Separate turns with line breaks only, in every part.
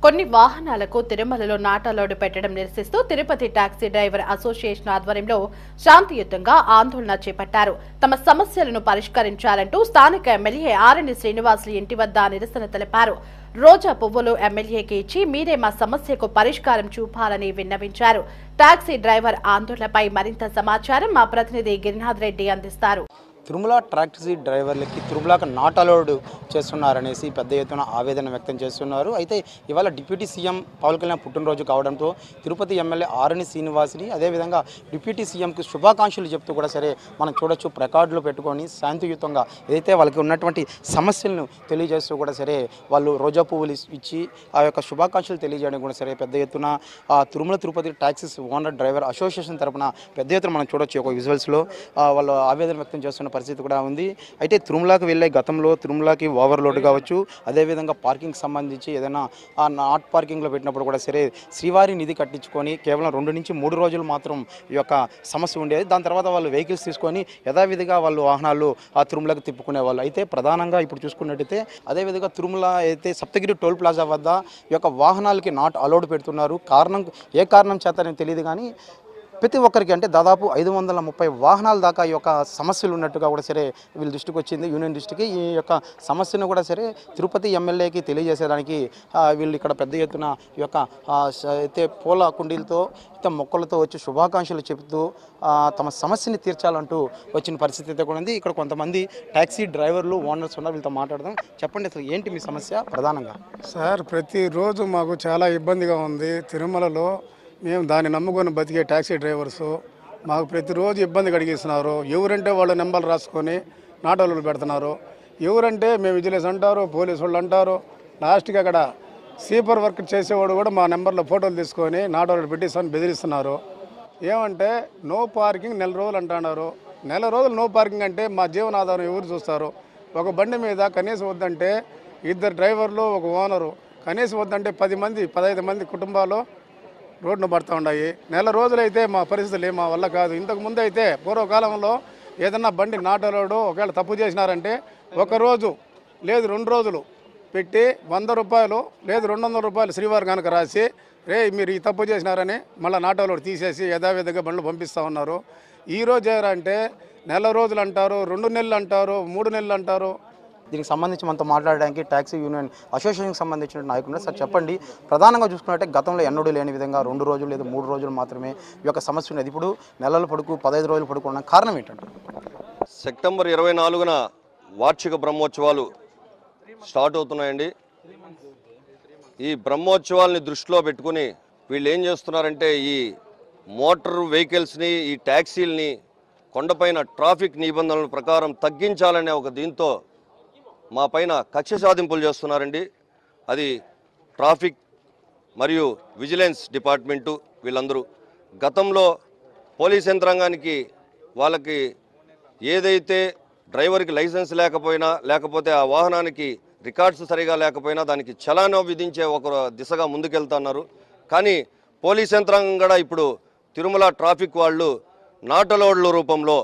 కొన్ని వాహనాలకు తిరుమలలో నాటలోడు పెట్టడం నిరసిస్తూ తిరుపతి టాక్సీ డ్రైవర్ అసోసియేషన్ ఆధ్వర్యంలో శాంతియుతంగా ఆందోళన చేపట్టారు. తమ సమస్యలను పరిష్కరించాలంటూ స్థానిక ఎమ్మెల్యే ఆర్ఎన్ శ్రీనివాసులు ఇంటి వద్ద నిరసన తెలిపారు. రోజా పువ్వులు ఎమ్మెల్యేకి ఇచ్చి మీరే మా సమస్యకు పరిష్కారం చూపాలని విన్నవించారు. టాక్సీ డ్రైవర్ ఆందోళనపై మరింత సమాచారం మా ప్రతినిధి గిరినాథ్ రెడ్డి అందిస్తారు.
తిరుమల టాక్సీ డ్రైవర్లకి తిరుమలకు నాట్ అలౌడ్ చేస్తున్నారనేసి పెద్ద ఎత్తున ఆవేదన వ్యక్తం చేస్తున్నారు. అయితే ఇవాళ డిప్యూటీ సీఎం పవన్ కళ్యాణ్ పుట్టినరోజు కావడంతో తిరుపతి ఎమ్మెల్యే ఆర్ఎన్ శ్రీనివాసుని అదేవిధంగా డిప్యూటీ సీఎంకి శుభాకాంక్షలు చెప్తూ కూడా సరే మనం చూడొచ్చు ప్లకార్డులు పెట్టుకొని శాంతియుతంగా ఏదైతే వాళ్ళకి ఉన్నటువంటి సమస్యలను తెలియజేస్తూ కూడా సరే వాళ్ళు రోజా పువ్వులు ఇచ్చి ఆ యొక్క శుభాకాంక్షలు తెలియజేయడం కూడా సరే పెద్ద ఎత్తున Tirupati taxis owner driver association తరఫున పెద్ద ఎత్తున మనం చూడొచ్చు ఒక విజువల్స్లో వాళ్ళు ఆవేదన వ్యక్తం చేస్తున్న పరిస్థితి కూడా ఉంది. అయితే తిరుమలకి వెళ్ళే గతంలో తిరుమలకి ఓవర్లోడ్ కావచ్చు, అదేవిధంగా పార్కింగ్ సంబంధించి ఏదైనా ఆ నాట్ పార్కింగ్లో పెట్టినప్పుడు కూడా సరే శ్రీవారి నిధి కట్టించుకొని కేవలం 2 నుంచి 3 రోజులు మాత్రం ఈ యొక్క సమస్య ఉండేది. దాని తర్వాత వాళ్ళు వెహికల్స్ తీసుకొని యథావిధిగా వాళ్ళు వాహనాలు ఆ తిరుమలకి తిప్పుకునేవాళ్ళు. అయితే ప్రధానంగా ఇప్పుడు చూసుకున్నట్టయితే అదేవిధంగా తిరుమల అయితే సప్తగిరి టోల్ ప్లాజా వద్ద ఈ యొక్క వాహనాలకి నాట్ అలౌడ్ పెడుతున్నారు. ఏ కారణం చేతారని తెలియదు కానీ ప్రతి ఒక్కరికి అంటే దాదాపు 530 వాహనాల దాకా ఈ యొక్క సమస్యలు ఉన్నట్టుగా కూడా సరే వీళ్ళ దృష్టికి వచ్చింది. యూనియన్ దృష్టికి ఈ యొక్క సమస్యను కూడా సరే తిరుపతి ఎమ్మెల్యేకి తెలియజేసేదానికి వీళ్ళు ఇక్కడ పెద్ద ఎత్తున ఈ యొక్క అయితే పూల కుండీలతో మొక్కలతో వచ్చి శుభాకాంక్షలు చెబుతూ తమ సమస్యని తీర్చాలంటూ వచ్చిన పరిస్థితి అయితే కూడా ఉంది. ఇక్కడ కొంతమంది టాక్సీ డ్రైవర్లు ఓనర్స్ ఉన్నారు, వీళ్ళతో మాట్లాడదాం. చెప్పండి అసలు ఏంటి మీ సమస్య ప్రధానంగా?
సార్, ప్రతిరోజు మాకు చాలా ఇబ్బందిగా ఉంది. తిరుమలలో మేము దాన్ని నమ్ముకొని బతికే టాక్సీ డ్రైవర్సు మాకు ప్రతిరోజు ఇబ్బంది కలిగిస్తున్నారు. ఎవరంటే వాళ్ళ నెంబర్లు రాసుకొని నాటోలు పెడుతున్నారు. ఎవరంటే మేము విజిలెన్స్ అంటారు, పోలీసు వాళ్ళు అంటారు. లాస్ట్కి అక్కడ స్లీపర్ వర్క్ చేసేవాడు కూడా మా నెంబర్లో ఫోటోలు తీసుకొని నాటోలు పెట్టిస్తామని బెదిరిస్తున్నారు. ఏమంటే నో పార్కింగ్ 4 రోజులు అంటున్నారు. 4 రోజులు నో పార్కింగ్ అంటే మా జీవనాధారం ఎవరు చూస్తారు? ఒక బండి మీద కనీసం వద్దంటే 2 డ్రైవర్లు ఒక ఓనరు, కనీసం వద్దంటే 10 మంది 15 మంది కుటుంబాలు రోడ్డును పడుతూ ఉన్నాయి. 4 రోజులైతే మా పరిస్థితులు మా వల్ల కాదు. ఇంతకు ముందు అయితే పూర్వకాలంలో ఏదన్నా బండి నాటలోడు ఒకవేళ తప్పు చేసినారంటే 1 రోజు లేదు 2 రోజులు పెట్టి 100 రూపాయలు లేదు 200 రూపాయలు శ్రీవారి కనుక రాసి మీరు ఈ తప్పు చేసినారని మళ్ళీ నాటలోడు తీసేసి యథావిధిగా బండ్లు పంపిస్తూ ఉన్నారు. ఈరోజు ఏరంటే 4 రోజులు అంటారు, 2 నెలలు అంటారు, 3 నెలలు అంటారు.
దీనికి సంబంధించి మనతో మాట్లాడడానికి టాక్సీ యూనియన్ అసోసియేషన్కి సంబంధించిన నాయకులు సార్ చెప్పండి. ప్రధానంగా చూసుకున్నట్టే గతంలో ఎన్నడూ లేని విధంగా 2 రోజులు లేదా 3 రోజులు మాత్రమే ఈ యొక్క సమస్య ఉన్నది. ఇప్పుడు నెలల పొడుగు 15 రోజులు పడుకున్న కారణం ఏంటంటే
సెప్టెంబర్ 24న వార్షిక బ్రహ్మోత్సవాలు స్టార్ట్ అవుతున్నాయండి. ఈ బ్రహ్మోత్సవాల్ని దృష్టిలో పెట్టుకుని వీళ్ళు ఏం చేస్తున్నారంటే ఈ మోటార్ వెహికల్స్ని ఈ ట్యాక్సీలని కొండపైన ట్రాఫిక్ నిబంధనల ప్రకారం తగ్గించాలనే ఒక దీంతో మా పైన కక్ష సాధింపులు చేస్తున్నారండి. అది ట్రాఫిక్ మరియు విజిలెన్స్ డిపార్ట్మెంటు వీళ్ళందరూ గతంలో పోలీస్ యంత్రాంగానికి వాళ్ళకి ఏదైతే డ్రైవర్కి లైసెన్స్ లేకపోయినా లేకపోతే ఆ వాహనానికి రికార్డ్స్ సరిగా లేకపోయినా దానికి చలానా విధించే ఒక దిశగా ముందుకెళ్తున్నారు. కానీ పోలీస్ యంత్రాంగం కూడా ఇప్పుడు తిరుమల ట్రాఫిక్ వాళ్ళు నాట్ అలౌడ్ల రూపంలో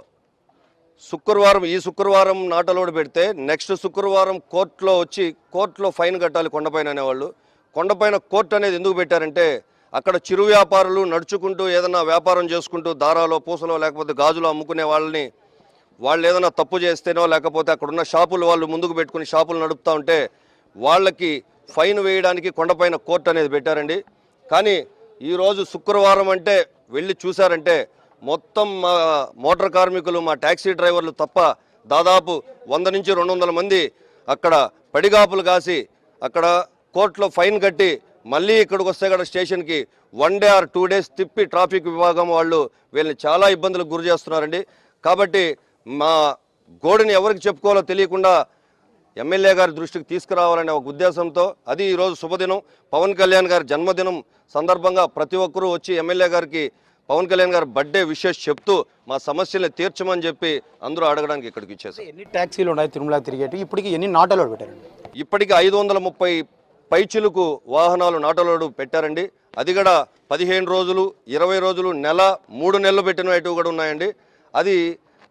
ఈ శుక్రవారం నాట్ అలౌడ్ పెడితే నెక్స్ట్ శుక్రవారం కోర్టులో ఫైన్ కట్టాలి కొండపైన అనేవాళ్ళు. కొండపైన కోర్టు అనేది ఎందుకు పెట్టారంటే అక్కడ చిరు వ్యాపారులు నడుచుకుంటూ ఏదైనా వ్యాపారం చేసుకుంటూ దారాలో పూసలో లేకపోతే గాజులో అమ్ముకునే వాళ్ళు ఏదైనా తప్పు చేస్తేనో లేకపోతే అక్కడున్న షాపులు వాళ్ళు ముందుకు పెట్టుకుని షాపులు నడుపుతూ ఉంటే వాళ్ళకి ఫైన్ వేయడానికి కొండపైన కోర్టు అనేది పెట్టారండి. కానీ ఈరోజు శుక్రవారం అంటే వెళ్ళి చూశారంటే మొత్తం మా మోటార్ కార్మికులు మా ట్యాక్సీ డ్రైవర్లు తప్ప దాదాపు 100 నుంచి 200 మంది అక్కడ పడిగాపులు కాసి అక్కడ కోర్టులో ఫైన్ కట్టి మళ్ళీ ఇక్కడికి వస్తే కూడా స్టేషన్కి 1 డే ఆర్ 2 డేస్ తిప్పి ట్రాఫిక్ విభాగం వాళ్ళు వీళ్ళని చాలా ఇబ్బందులకు గురి చేస్తున్నారండి. కాబట్టి మా గోడుని ఎవరికి చెప్పుకోవాలో తెలియకుండా ఎమ్మెల్యే గారి దృష్టికి తీసుకురావాలనే ఒక ఉద్దేశంతో అది ఈరోజు శుభదినం పవన్ కళ్యాణ్ గారి జన్మదినం సందర్భంగా ప్రతి ఒక్కరూ వచ్చి ఎమ్మెల్యే గారికి పవన్ కళ్యాణ్ గారు బర్త్డే విషెస్ చెప్తూ మా సమస్యలను తీర్చమని చెప్పి అందరూ అడగడానికి ఇక్కడికి ఇచ్చేసారు.
ఎన్ని ట్యాక్సీలు ఉన్నాయి తిరుమల తిరిగేటి? ఇప్పటికి ఎన్ని నాట్ అలౌడ్ పెట్టారండి?
ఇప్పటికి 530 పైచిలుకు వాహనాలు నాట్ అలౌడ్ పెట్టారండి. అది కూడా 15 రోజులు 20 రోజులు నెల 3 నెలలు పెట్టినవి కూడా ఉన్నాయండి. అది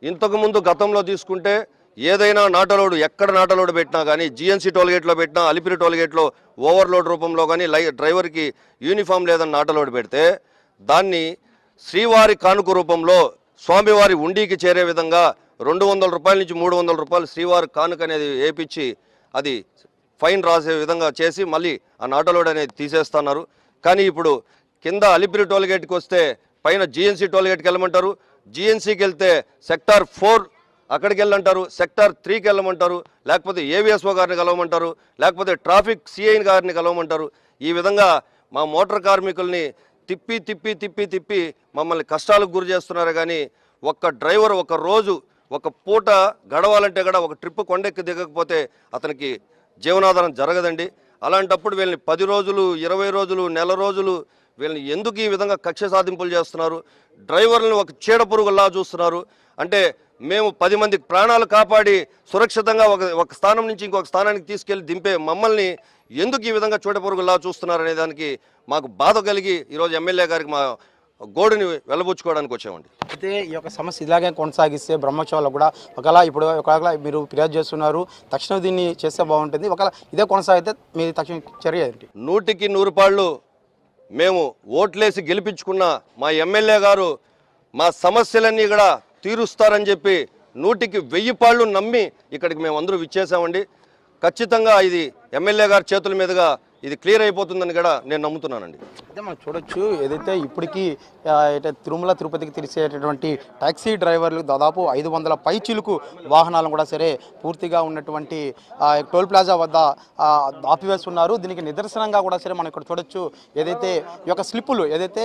ఇంతకుముందు గతంలో తీసుకుంటే ఏదైనా నాటలోడు ఎక్కడ నాటలోడు పెట్టినా కానీ జిఎన్సీ టోల్గేట్లో పెట్టినా అలిపిరి టోల్గేట్లో ఓవర్లోడ్ రూపంలో కానీ డ్రైవర్కి యూనిఫామ్ లేదని నాటలోడు పెడితే దాన్ని శ్రీవారి కానుక రూపంలో స్వామివారి ఉండికి చేరే విధంగా 200 రూపాయల నుంచి 300 రూపాయలు శ్రీవారి కానుక అనేది వేయించి అది ఫైన్ రాసే విధంగా చేసి మళ్ళీ ఆ నాటలోడ్ అనేది తీసేస్తున్నారు. కానీ ఇప్పుడు కింద అలిపిరి టోల్గేట్కి వస్తే పైన జిఎన్సీ టోల్గేట్కి వెళ్ళమంటారు, జిఎన్సీకి వెళ్తే సెక్టార్ 4 అక్కడికి వెళ్ళంటారు, సెక్టార్ 3కి వెళ్ళమంటారు, లేకపోతే ఏవిఎస్ఓ గారిని కలవమంటారు, లేకపోతే ట్రాఫిక్ సిఐ గారిని కలవమంటారు. ఈ విధంగా మా మోటార్ కార్మికుల్ని తిప్పి తిప్పి తిప్పి తిప్పి మమ్మల్ని కష్టాలకు గురి చేస్తున్నారు. కానీ ఒక్క డ్రైవర్ ఒక రోజు ఒక పూట గడవాలంటే కూడా ఒక ట్రిప్ కొండెక్కి దిగకపోతే అతనికి జీవనాధారం జరగదండి. అలాంటప్పుడు వీళ్ళని 10 రోజులు 20 రోజులు నెల రోజులు వీళ్ళని ఎందుకు ఈ విధంగా కక్ష సాధింపులు చేస్తున్నారు? డ్రైవర్లను ఒక చీడ పురుగుల్లా చూస్తున్నారు. అంటే మేము 10 మంది ప్రాణాలు కాపాడి సురక్షితంగా ఒక స్థానం నుంచి ఇంకొక స్థానానికి తీసుకెళ్లి దింపే మమ్మల్ని ఎందుకు ఈ విధంగా చీడ పురుగుల్లా చూస్తున్నారు అనే దానికి మాకు బాధ కలిగి ఈరోజు ఎమ్మెల్యే గారికి మా గోడుని వెళ్ళబుచ్చుకోవడానికి వచ్చామండి.
అయితే ఈ యొక్క సమస్య ఇలాగే కొనసాగిస్తే బ్రహ్మోత్సవాలు కూడా ఒకవేళ మీరు ఫిర్యాదు చేస్తున్నారు, తక్షణం దీన్ని చేస్తే బాగుంటుంది. ఒకవేళ ఇదే కొనసాగితే మీ తక్షణ చర్య ఏంటి?
100కి 100 పాళ్ళు మేము ఓట్లేసి గెలిపించుకున్న మా ఎమ్మెల్యే గారు మా సమస్యలన్నీ కూడా తీరుస్తారని చెప్పి 100కి 1000 పాళ్ళు నమ్మి ఇక్కడికి మేము అందరూ విచ్చేసామండి. ఖచ్చితంగా ఇది ఎమ్మెల్యే గారి చేతుల మీదుగా ఇది క్లియర్ అయిపోతుందని కూడా నేను నమ్ముతున్నానండి.
అయితే మనం చూడొచ్చు, ఏదైతే ఇప్పటికీ తిరుమల తిరుపతికి తిరిగేటటువంటి టాక్సీ డ్రైవర్లు దాదాపు 500 పైచిలుకు వాహనాలను కూడా సరే పూర్తిగా ఉన్నటువంటి టోల్ ప్లాజా వద్ద ఆపివేస్తున్నారు. దీనికి నిదర్శనంగా కూడా సరే మనం ఇక్కడ చూడొచ్చు, ఏదైతే ఈ యొక్క స్లిప్పులు ఏదైతే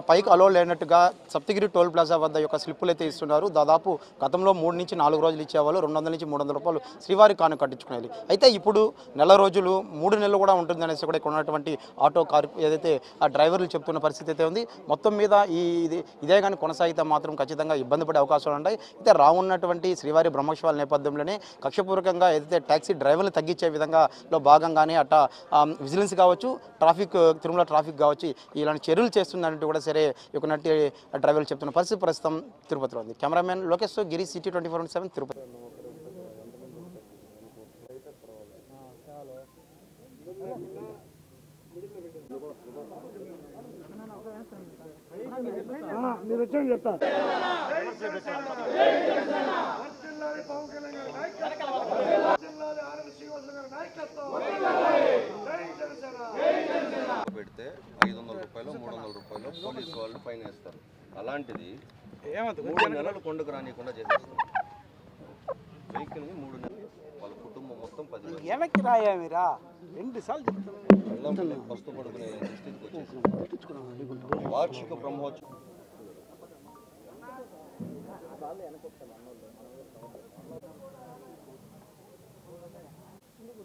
పైకి అలో లేనట్టుగా సప్తగిరి టోల్ ప్లాజా వద్ద యొక్క స్లిప్పులు అయితే ఇస్తున్నారు. దాదాపు గతంలో 3 నుంచి 4 రోజులు ఇచ్చేవాళ్ళు 200 నుంచి 300 రూపాయలు శ్రీవారి కాను కట్టించుకునేది. అయితే ఇప్పుడు నెల రోజులు 3 నెలలు కూడా ఉంటుందనేసి కూడా ఇక్కడ ఉన్నటువంటి ఆటో కారు ఏదైతే ఆ డ్రైవర్లు చెప్తున్న పరిస్థితి అయితే ఉంది. మొత్తం మీద ఇదే కానీ కొనసాగితే మాత్రం ఖచ్చితంగా ఇబ్బంది పడే అవకాశాలు ఉంటాయి. అయితే రానున్నటువంటి శ్రీవారి బ్రహ్మోత్సవాల నేపథ్యంలోనే కక్షపూర్వకంగా ఏదైతే టాక్సీ డ్రైవర్లు తగ్గించే విధంగా భాగంగానే విజిలెన్స్ కావచ్చు, తిరుమల ట్రాఫిక్ కావచ్చు, ఇలాంటి చర్యలు చేస్తుందంటూ కూడా సరే ఇకనట్టి డ్రైవర్లు చెప్తున్న పరిస్థితి ప్రస్తుతం తిరుపతిలో ఉంది. కెమెరామెన్ లోకేష్, గిరి, సిటీ 24/7 తిరుపతి.
మీరు వచ్చాను చెప్తా.
పెడితే 500 రూపాయలు 300 రూపాయలు పోలీసు వాళ్ళు ఫైన్ వేస్తారు. అలాంటిది 3 నెలలు కొండకు రానియకుండా చేసేస్తారు. వెహికల్ని 3 నెలలు వాళ్ళ కుటుంబం మొత్తం 10 మంది
వెనక్కి రాయా మీరా 2 సార్లు చెప్తాను.
పస్తు పడుకునే స్థితికి వచ్చేసి వార్షిక బ్రహ్మోత్సవం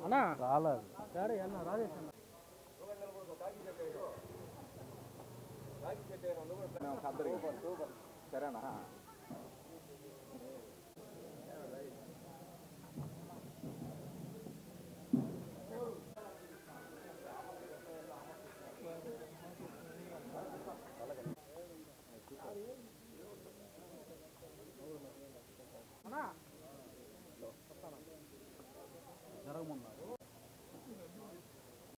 అన్నా రాలేదు సరేనా.